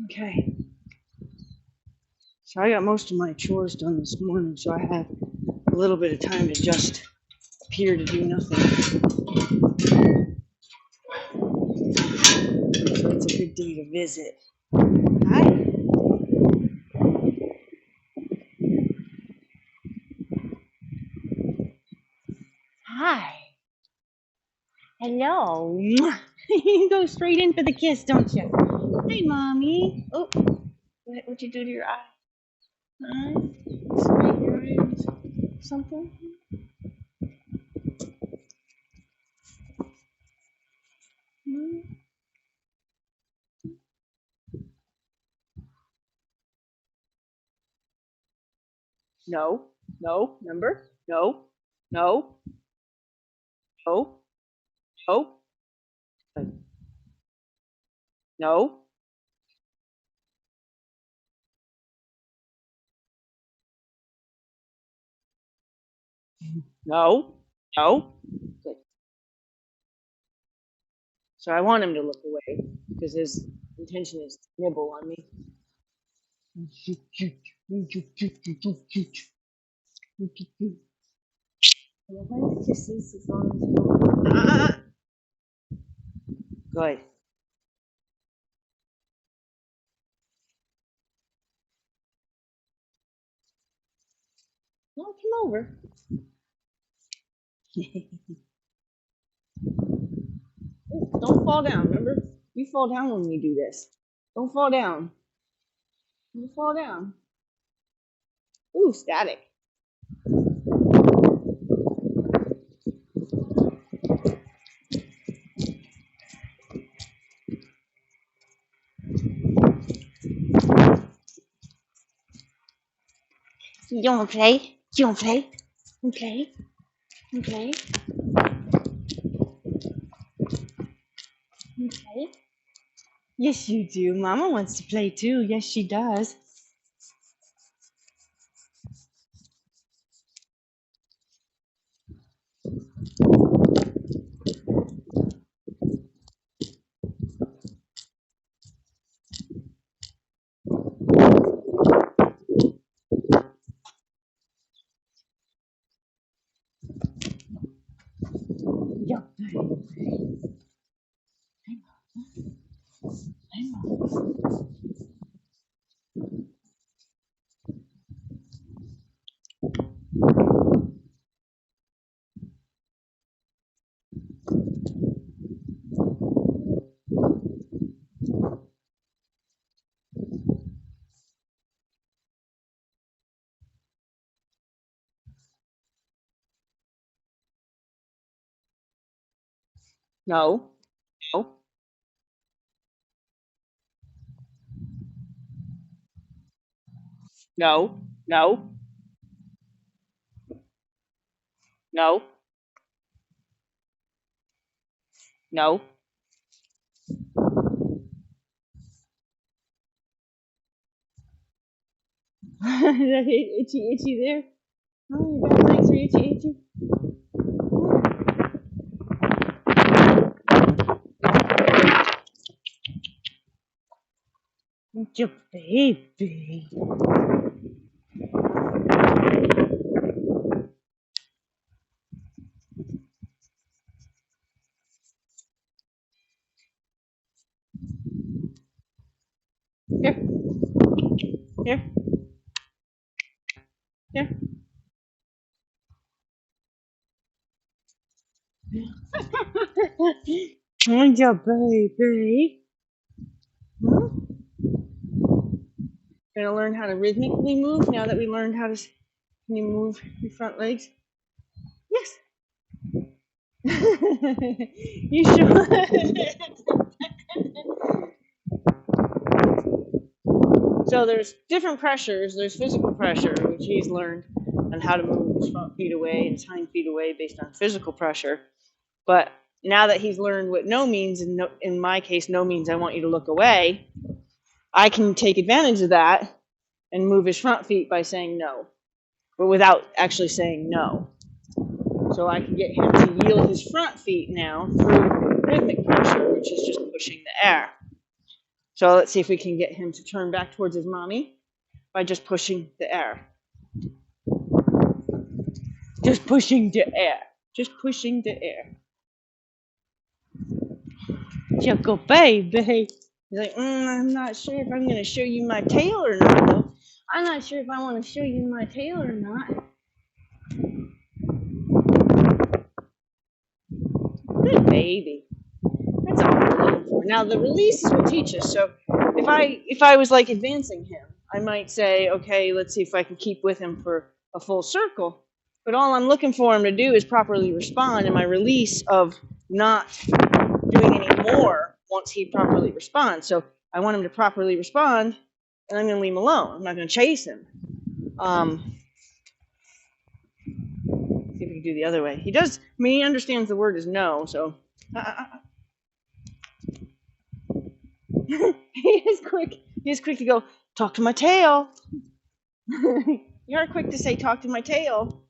Okay. So I got most of my chores done this morning, so I have a little bit of time to just appear to do nothing. So it's a good day to visit. Hi. Hi. Hello. You go straight in for the kiss, don't you? Hey, mommy. Oh, what'd you do to your eye? Huh? Sprayed your eye with something? Hmm? No. No. Remember? No. No. No. No. No. No. No. Good. So I want him to look away because his intention is to nibble on me. I don't mind kisses as long as you don't. Good. No, come over. Ooh, don't fall down, remember? You fall down when we do this. Don't fall down. Don't fall down. Ooh, static. You don't wanna play? You don't play? You play? You play? You play? Yes, you do. Mama wants to play too. Yes, she does. Yeah. No. No. No. No. No. No. Itchy, itchy there. Oh, your back legs are itchy, itchy. Your baby. Here, here, here. Hi, your baby. Huh? Gonna learn how to rhythmically move now that we learned how to. Can you move your front legs? Yes. You should. So there's different pressures. There's physical pressure, which he's learned, on how to move his front feet away and his hind feet away based on physical pressure. But now that he's learned what no means, and no, in my case, no means I want you to look away, I can take advantage of that and move his front feet by saying no, but without actually saying no. So I can get him to yield his front feet now through rhythmic pressure, which is just pushing the air. So let's see if we can get him to turn back towards his mommy by just pushing the air. Just pushing the air. Just pushing the air. Chuckle baby. He's like, I'm not sure if I'm going to show you my tail or not, though. I'm not sure if I want to show you my tail or not. Good baby. That's all we're looking for. Now the releases will teach us. So if I was like advancing him, I might say, okay, let's see if I can keep with him for a full circle. But all I'm looking for him to do is properly respond, and my release of not doing any more once he properly responds. So I want him to properly respond, and I'm going to leave him alone. I'm not going to chase him. See if we can do the other way. He does. I mean, he understands the word is no, so. He is quick. He is quick to go, talk to my tail. You're quick to say, talk to my tail.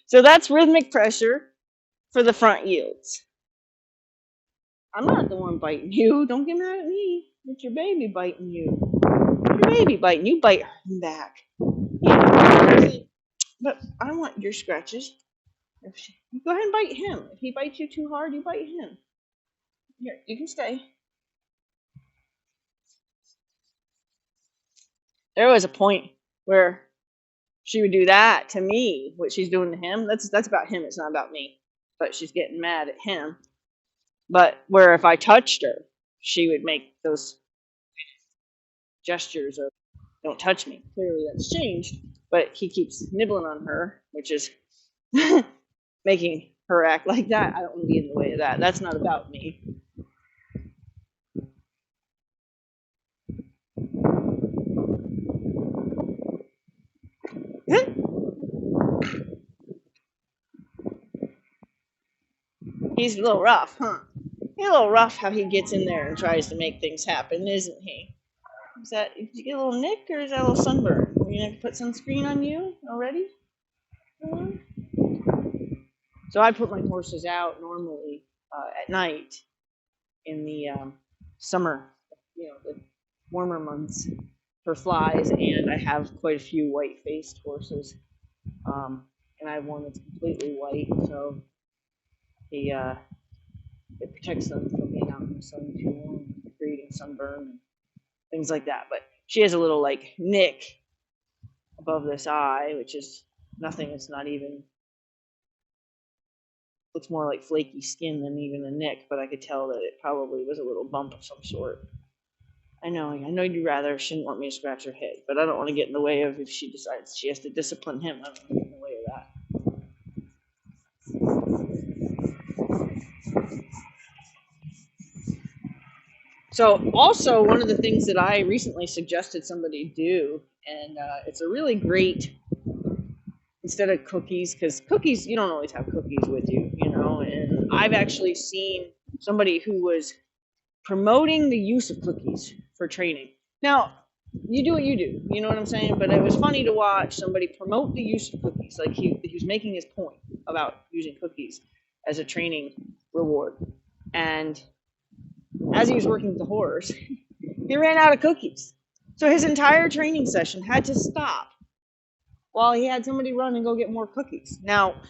So that's rhythmic pressure for the front yields. I'm not the one biting you. Don't get mad at me. It's your baby biting you. Your baby biting you. Bite him back. Yeah. But I want your scratches. Go ahead and bite him. If he bites you too hard, you bite him. Here, you can stay. There was a point where she would do that to me, what she's doing to him. That's about him. It's not about me. But she's getting mad at him. But where if I touched her, she would make those gestures of "don't touch me." Clearly, that's changed. But he keeps nibbling on her, which is making her act like that. I don't want to be in the way of that. That's not about me. He's a little rough, huh? He's a little rough how he gets in there and tries to make things happen, isn't he? Did you get a little nick or is that a little sunburn? Are you going to put sunscreen on you already? So I put my horses out normally at night in the summer, the warmer months for flies, and I have quite a few white-faced horses, and I have one that's completely white, so it protects them from being out in the sun too long, creating sunburn and things like that. But she has a little like nick above this eye, which is nothing. It's not even. Looks more like flaky skin than even a nick, but I could tell that it probably was a little bump of some sort. I know you'd rather shouldn't want me to scratch her head, but I don't want to get in the way of if she decides she has to discipline him. I don't want to get in the way of that. So also one of the things that I recently suggested somebody do, and it's a really great, instead of cookies, because cookies, you don't always have cookies with you, and I've actually seen somebody who was promoting the use of cookies for training. Now, you do what you do, you know what I'm saying? But it was funny to watch somebody promote the use of cookies. Like he was making his point about using cookies as a training reward. And as he was working with the horse, he ran out of cookies. So his entire training session had to stop while he had somebody run and go get more cookies. Now,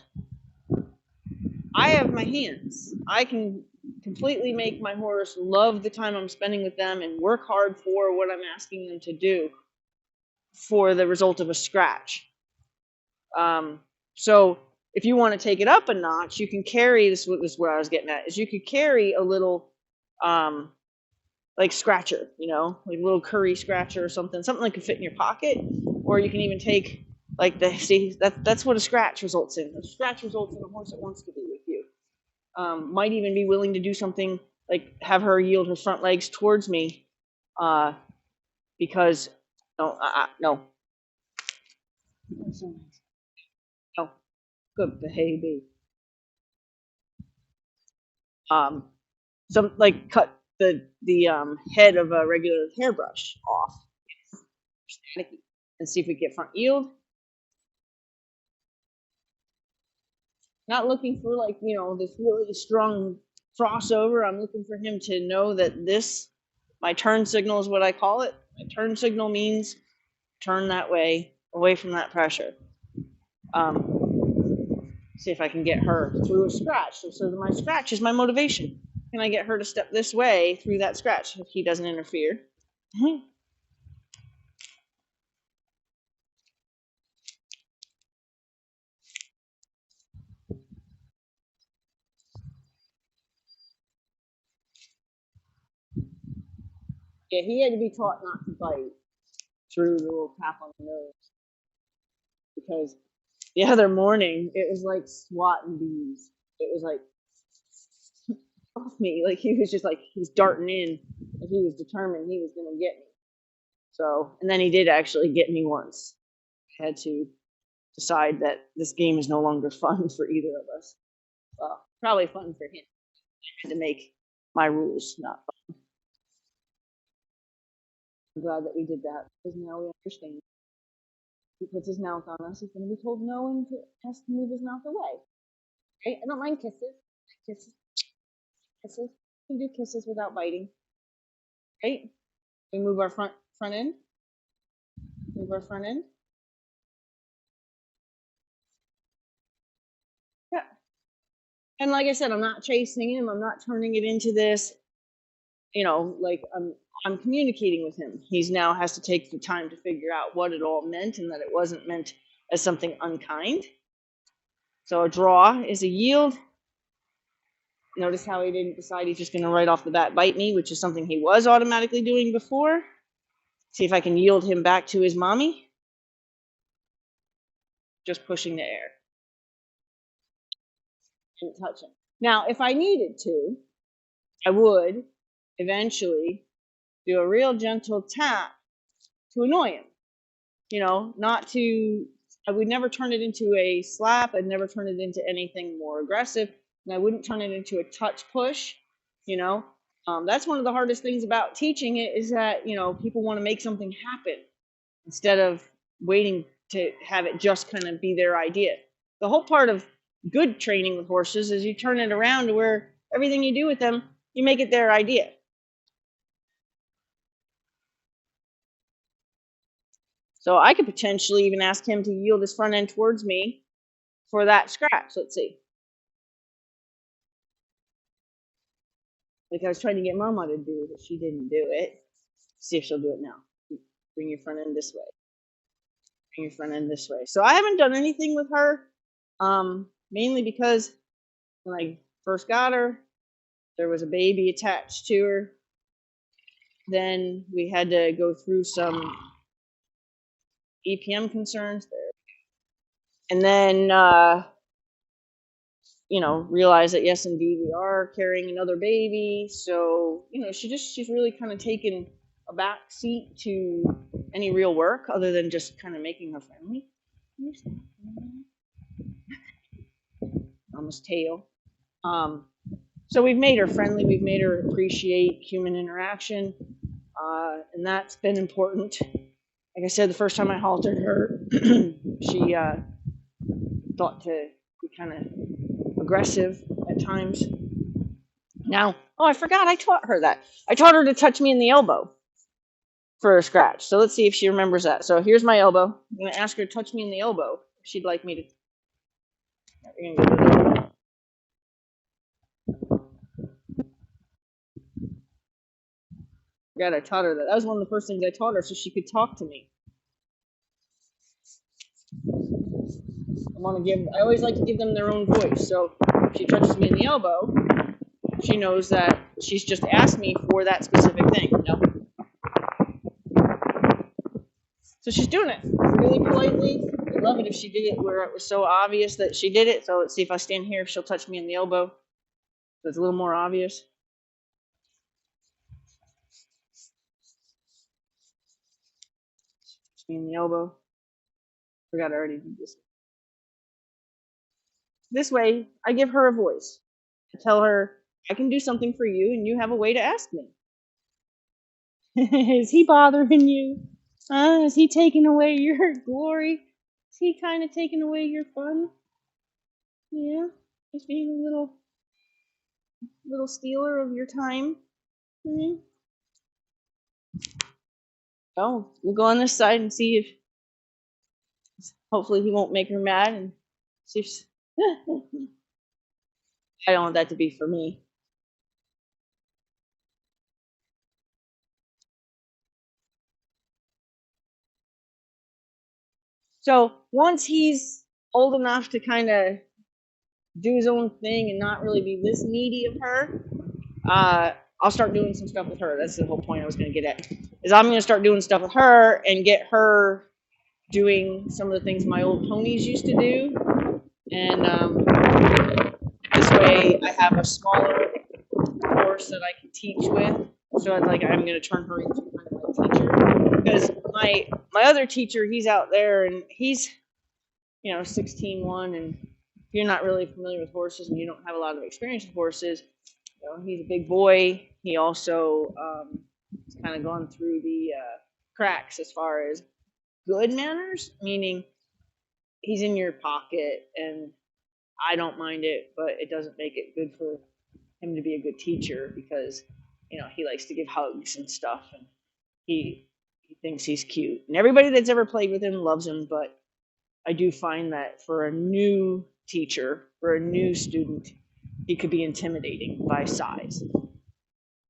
I have my hands. I can completely make my horse love the time I'm spending with them and work hard for what I'm asking them to do for the result of a scratch. So if you want to take it up a notch, you can carry, this is what I was getting at, is you could carry a little like scratcher, like a little curry scratcher or something that could fit in your pocket, or you can even take like that's what a scratch results in. A scratch results in a horse that wants to be with you. Might even be willing to do something like have her yield her front legs towards me, because no. Oh, good baby. Some like cut the head of a regular hairbrush off, and see if we get front yield. Not looking for like this really strong cross over. I'm looking for him to know that this, my turn signal is what I call it. My turn signal means turn that way, away from that pressure. See if I can get her through a scratch. So my scratch is my motivation. Can I get her to step this way through that scratch if he doesn't interfere? Yeah, he had to be taught not to bite through the little tap on the nose, because the other morning it was like swatting bees. It was like off me, like he was just like he's darting in, and he was determined he was going to get me. So, and then he did actually get me once. I had to decide that this game is no longer fun for either of us. Well, probably fun for him. I had to make my rules not fun. I'm glad that we did that because now we understand. He puts his mouth on us, he's going to be told no and has to move his mouth away. Okay? I don't mind kisses. Kisses. Kisses. We can do kisses without biting. Right? We move our front end. Move our front end. Yeah. And like I said, I'm not chasing him. I'm not turning it into this, like I'm communicating with him. He's now has to take the time to figure out what it all meant and that it wasn't meant as something unkind. So a draw is a yield. Notice how he didn't decide he's just going to right off the bat bite me, which is something he was automatically doing before. See if I can yield him back to his mommy. Just pushing the air. Didn't touch him. Now, if I needed to, I would eventually do a real gentle tap to annoy him. I would never turn it into a slap. I'd never turn it into anything more aggressive. And I wouldn't turn it into a touch push. That's one of the hardest things about teaching it is that, people want to make something happen instead of waiting to have it just kind of be their idea. The whole part of good training with horses is you turn it around to where everything you do with them, you make it their idea. So I could potentially even ask him to yield his front end towards me for that scratch. Let's see. Like I was trying to get Mama to do it, but she didn't do it. See if she'll do it now. Bring your front end this way. Bring your front end this way. So I haven't done anything with her, mainly because when I first got her, there was a baby attached to her. Then we had to go through some EPM concerns there. And then, realize that yes, indeed, we are carrying another baby. So, she's really kind of taken a back seat to any real work other than just kind of making her friendly. Almost tail. So we've made her friendly. We've made her appreciate human interaction. And that's been important. Like I said, the first time I haltered her, she thought to be kind of aggressive at times. Now, I forgot I taught her that. I taught her to touch me in the elbow for a scratch. So let's see if she remembers that. So here's my elbow. I'm going to ask her to touch me in the elbow if she'd like me to. We're going to go to the elbow. I taught her that. That was one of the first things I taught her so she could talk to me. I always like to give them their own voice. So if she touches me in the elbow, she knows that she's just asked me for that specific thing. So she's doing it really politely. I'd love it if she did it where it was so obvious that she did it. So let's see if I stand here, if she'll touch me in the elbow. So it's a little more obvious. Touch me in the elbow. Forgot I already did this. This way, I give her a voice. I tell her, I can do something for you, and you have a way to ask me. Is he bothering you? Is he taking away your glory? Is he kind of taking away your fun? Yeah, he's being a little little stealer of your time. Hmm. Oh, we'll go on this side and see if hopefully he won't make her mad and see if I don't want that to be for me. So once he's old enough to kind of do his own thing and not really be this needy of her, I'll start doing some stuff with her. That's the whole point I was going to get at. Is I'm going to start doing stuff with her and get her doing some of the things my old ponies used to do, and this way I have a smaller horse that I can teach with. So it's like I'm going to turn her into kind of my teacher, because my other teacher, he's out there and he's 16-1, and if you're not really familiar with horses and you don't have a lot of experience with horses, he's a big boy. He also has kind of gone through the cracks as far as good manners, meaning he's in your pocket, and I don't mind it, but it doesn't make it good for him to be a good teacher, because he likes to give hugs and stuff, and he thinks he's cute, and everybody that's ever played with him loves him. But I do find that for a new teacher, for a new student, he could be intimidating by size.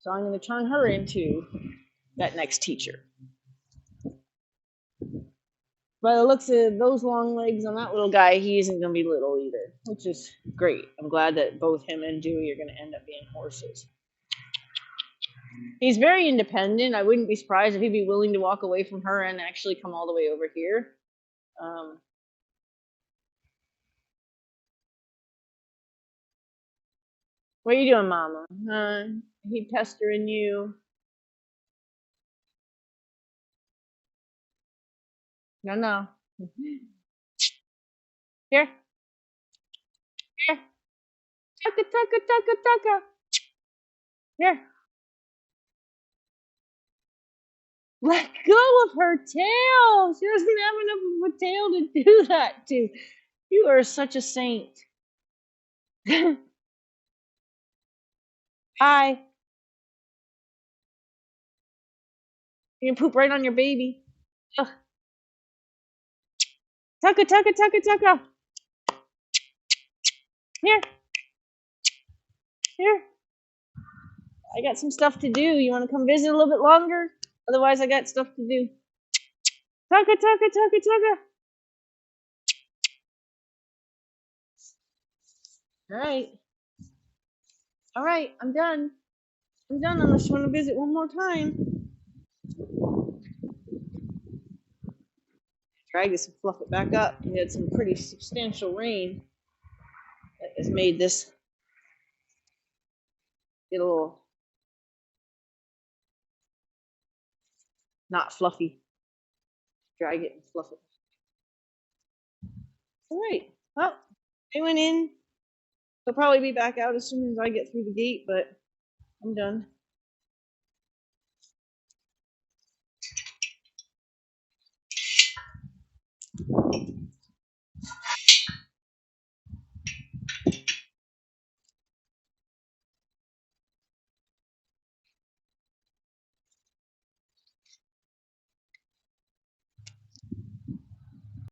So I'm going to turn her into that next teacher. By the looks of those long legs on that little guy, he isn't going to be little either, which is great. I'm glad that both him and Dewey are going to end up being horses. He's very independent. I wouldn't be surprised if he'd be willing to walk away from her and actually come all the way over here. What are you doing, Mama? He pestering you? No. Here. Here. Tucka. Here. Let go of her tail. She doesn't have enough of a tail to do that to. You are such a saint. Hi. You can poop right on your baby. Ugh. Tucka. Here. I got some stuff to do. You want to come visit a little bit longer? Otherwise, I got stuff to do. Tucka. All right. I'm done unless you want to visit one more time. Drag this and fluff it back up. We had some pretty substantial rain that has made this get a little not fluffy. Drag it and fluff it. All right. Well, they went in. They'll probably be back out as soon as I get through the gate, but I'm done.